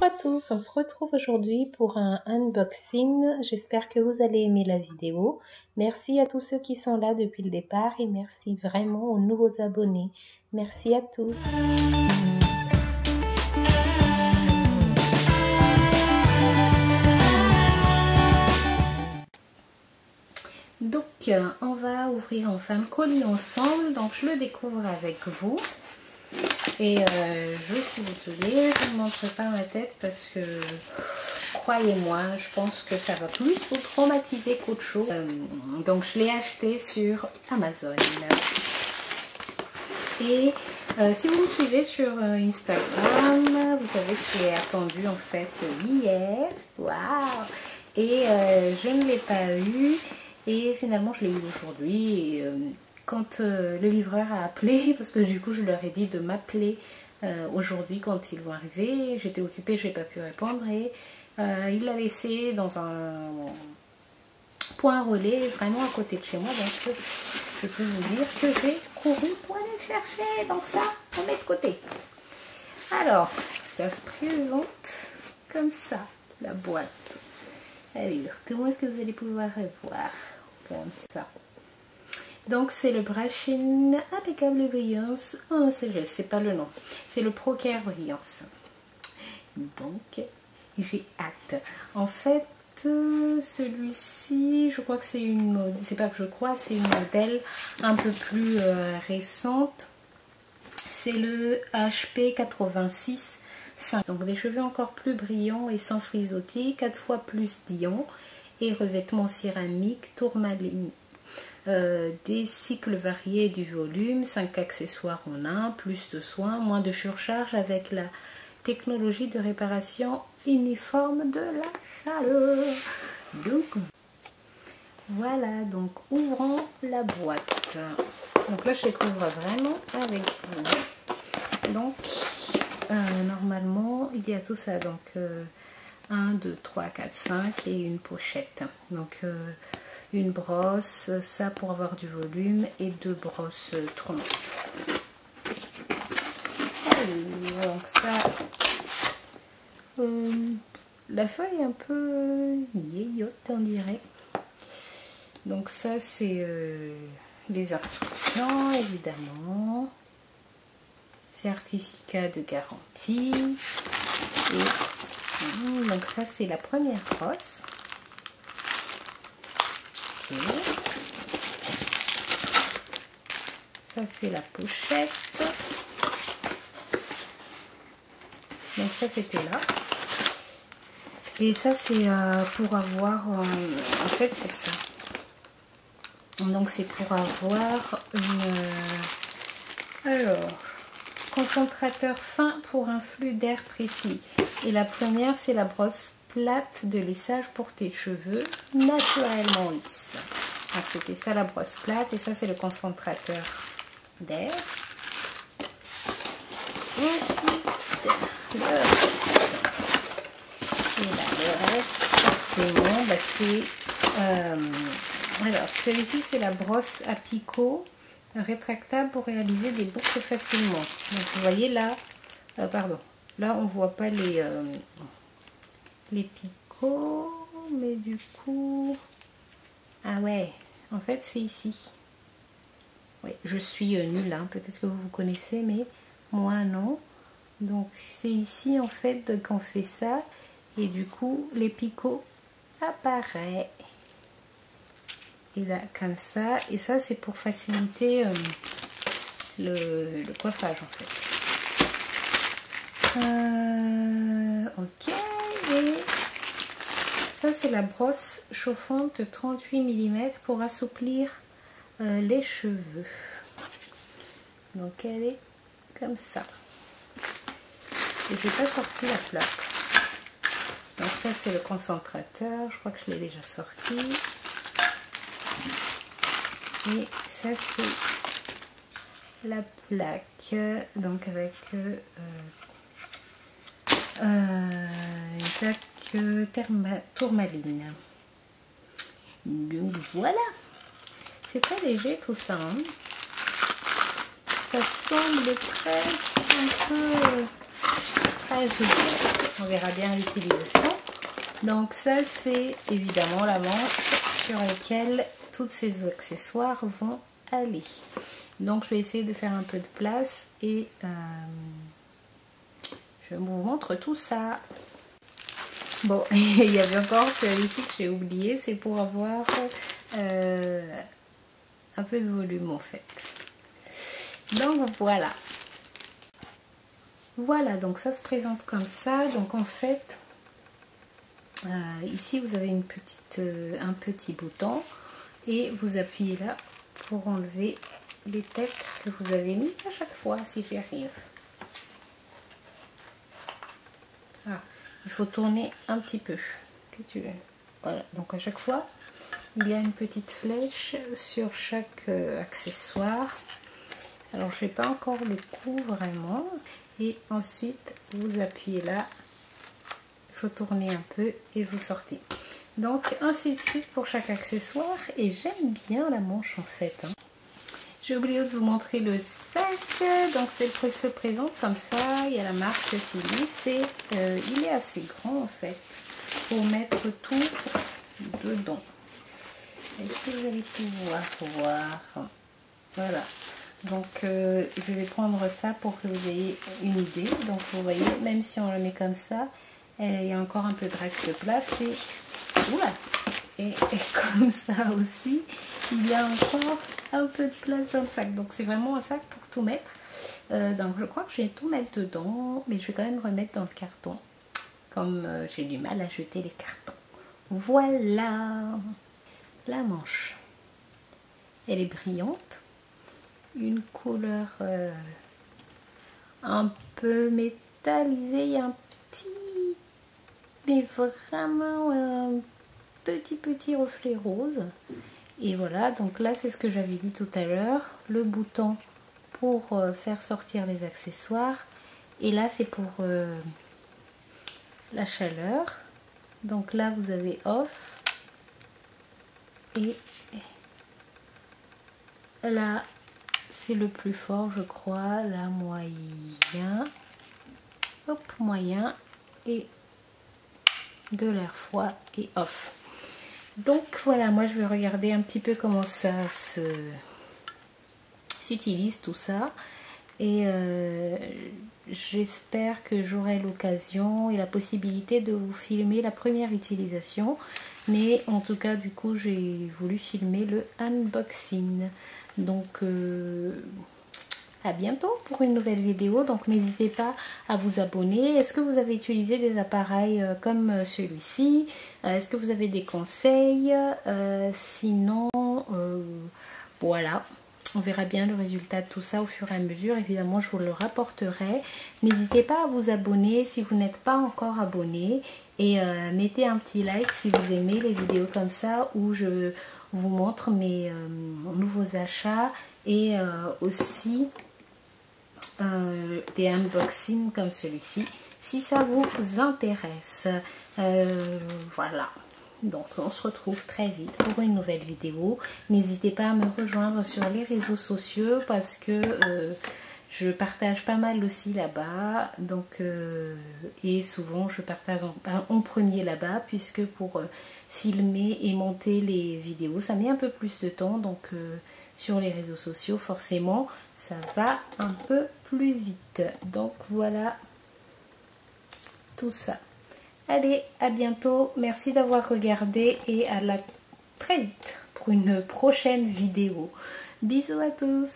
à tous, on se retrouve aujourd'hui pour un unboxing. J'espère que vous allez aimer la vidéo. Merci à tous ceux qui sont là depuis le départ et merci vraiment aux nouveaux abonnés. Merci à tous. Donc, on va ouvrir enfin le colis ensemble. Donc, je le découvre avec vous. Et je suis désolée, je ne montre pas ma tête parce que, croyez-moi, je pense que ça va plus vous traumatiser qu'autre chose. Donc, je l'ai acheté sur Amazon. Et si vous me suivez sur Instagram, vous savez que j'ai attendu en fait hier. Waouh! Et je ne l'ai pas eu. Et finalement, je l'ai eu aujourd'hui. Et quand le livreur a appelé, parce que du coup, je leur ai dit de m'appeler aujourd'hui quand ils vont arriver. J'étais occupée, je n'ai pas pu répondre. Et il l'a laissé dans un point relais, vraiment à côté de chez moi. Donc, je peux vous dire que j'ai couru pour aller le chercher. Donc ça, on met de côté. Alors, ça se présente comme ça, la boîte. Alors, comment est-ce que vous allez pouvoir voir? Comme ça. Donc, c'est le Brush-In Impeccable Brillance. Oh, c'est pas le nom. C'est le Pro Care Brillance. Donc, j'ai hâte. En fait, celui-ci, je crois que c'est une mode. C'est pas que je crois, c'est une modèle un peu plus récente. C'est le HP 86. Donc, des cheveux encore plus brillants et sans frisottis, 4 fois plus d'ions et revêtement céramique, tourmaline. Des cycles variés du volume, 5 accessoires en un, plus de soins, moins de surcharge avec la technologie de réparation uniforme de la chaleur. Donc, voilà, donc ouvrons la boîte. Donc là, je découvre vraiment avec vous. Donc, normalement, il y a tout ça. Donc, 1, 2, 3, 4, 5 et une pochette. Donc, une brosse, ça pour avoir du volume et 2 brosses troncs. Donc ça, la feuille est un peu vieillotte, on dirait. Donc ça, c'est les instructions, évidemment. Certificat de garantie. Et donc ça, c'est la première brosse. Okay. Ça, c'est la pochette. Donc ça, c'était là. Et ça, c'est pour avoir... en fait, c'est ça. Donc, c'est pour avoir une... Alors, concentrateur fin pour un flux d'air précis. Et la première, c'est la brosse plate de lissage pour tes cheveux naturellement lisses. Donc, c'était ça la brosse plate. Et ça, c'est le concentrateur d'air. Le reste, forcément, bah, c'est... alors, celui-ci, c'est la brosse à picot rétractable pour réaliser des boucles facilement. Donc, vous voyez là, pardon, là, on voit pas les picots, mais du coup... Ah ouais, en fait, c'est ici. Oui, je suis nulle, hein. Peut-être que vous connaissez, mais moi, non. Donc, c'est ici, en fait, qu'on fait ça. Et du coup, les picots apparaissent. Et là, comme ça. Et ça, c'est pour faciliter le coiffage, en fait. Ok. Et ça, c'est la brosse chauffante de 38 mm pour assouplir les cheveux. Donc, elle est comme ça. Et je n'ai pas sorti la plaque. Donc ça, c'est le concentrateur. Je crois que je l'ai déjà sorti. Et ça, c'est la plaque. Donc avec une plaque tourmaline. Donc voilà. C'est très léger tout ça. Hein. Ça semble presque un peu... On verra bien l'utilisation. Donc ça c'est évidemment la manche sur laquelle tous ces accessoires vont aller. Donc je vais essayer de faire un peu de place et je vous montre tout ça. Bon, il y avait encore celui-ci que j'ai oublié, c'est pour avoir un peu de volume en fait. Donc voilà. Voilà, donc ça se présente comme ça. Donc en fait, ici vous avez un petit bouton et vous appuyez là pour enlever les têtes que vous avez mis à chaque fois, si j'y arrive. Ah, il faut tourner un petit peu. Voilà, donc à chaque fois, il y a une petite flèche sur chaque accessoire. Alors je n'ai pas encore le coup vraiment. Et ensuite, vous appuyez là. Il faut tourner un peu et vous sortez. Donc ainsi de suite pour chaque accessoire. Et j'aime bien la manche en fait. Hein. J'ai oublié de vous montrer le sac. Donc il se présente comme ça. Il y a la marque Philips. Et il est assez grand en fait. Pour mettre tout dedans. Est-ce que vous allez pouvoir voir? Voilà. Donc je vais prendre ça pour que vous ayez une idée. Donc vous voyez, même si on le met comme ça, il y a encore un peu de reste de place. Et comme ça aussi, il y a encore un peu de place dans le sac. Donc c'est vraiment un sac pour tout mettre. Donc je crois que je vais tout mettre dedans. Mais je vais quand même remettre dans le carton. Comme j'ai du mal à jeter les cartons. Voilà la manche. Elle est brillante. Une couleur un peu métallisée. Il y a un petit, mais vraiment un petit reflet rose. Et voilà, donc là c'est ce que j'avais dit tout à l'heure. Le bouton pour faire sortir les accessoires. Et là c'est pour la chaleur. Donc là vous avez off. Et là c'est le plus fort je crois, la moyen. Hop, moyen. Et de l'air froid et off. Donc voilà, moi je vais regarder un petit peu comment ça s'utilise tout ça. Et j'espère que j'aurai l'occasion et la possibilité de vous filmer la première utilisation. Mais en tout cas, du coup, j'ai voulu filmer le unboxing. Donc, à bientôt pour une nouvelle vidéo. Donc, n'hésitez pas à vous abonner. Est-ce que vous avez utilisé des appareils comme celui-ci? Est-ce que vous avez des conseils? Sinon, voilà. On verra bien le résultat de tout ça au fur et à mesure. Évidemment, je vous le rapporterai. N'hésitez pas à vous abonner si vous n'êtes pas encore abonné. Et mettez un petit like si vous aimez les vidéos comme ça où je vous montre mes nouveaux achats. Et aussi des unboxings comme celui-ci. Si ça vous intéresse. Voilà. Donc on se retrouve très vite pour une nouvelle vidéo. N'hésitez pas à me rejoindre sur les réseaux sociaux parce que je partage pas mal aussi là-bas. Donc et souvent je partage en premier là-bas puisque pour filmer et monter les vidéos ça met un peu plus de temps. Donc sur les réseaux sociaux forcément ça va un peu plus vite. Donc voilà tout ça. Allez, à bientôt. Merci d'avoir regardé et à très vite pour une prochaine vidéo. Bisous à tous.